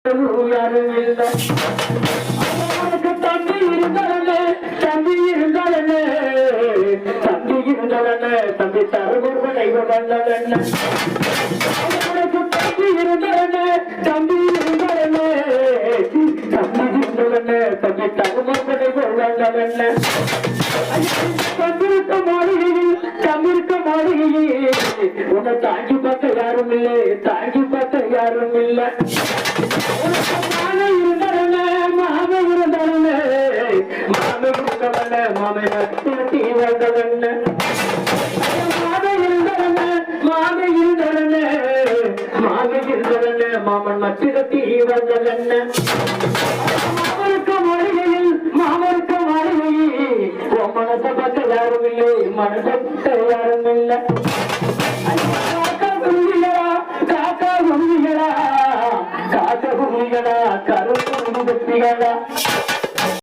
யாரும் இல்லை. அவனுக்கு தம்பி இருந்தாலே தம்பி இருந்தாலே தம்பி இருந்தாலே தம்பி தருமுக கைவல்ல. அவனுக்கு தம்பி இருந்தாலே தம்பி இருந்தாலே தம்பி இருந்தாலே தம்பி தருமுக கைவல்ல. தம்பிருக்க மாளிகையில் தம்பிருக்க மாளிகையில் உன்னை தாங்கி பார்க்க யாரும் இல்லை, தாங்கி பார்க்க யாரும் இல்லை. மாமை இருந்தாலே மாமை இருந்தாலே மாமை கொடுத்தவன மாமை நட்டி வந்தவன மாமை இருந்தாலே மாமை இருந்தாலே மாமை இருந்தாலே மாமன் மட்டி கட்டி வந்தவன மாமனுக்கு மாளிகையில் மாமனுக்கு மாளிகையில் உன் மனசை பார்க்க யாரும் இல்லை, மனசை யாரும் இல்லை. காக்கா குருவிகளா காக்கா குருவிகளா காக்க குருவிகளா கருப்பு குருவிகளா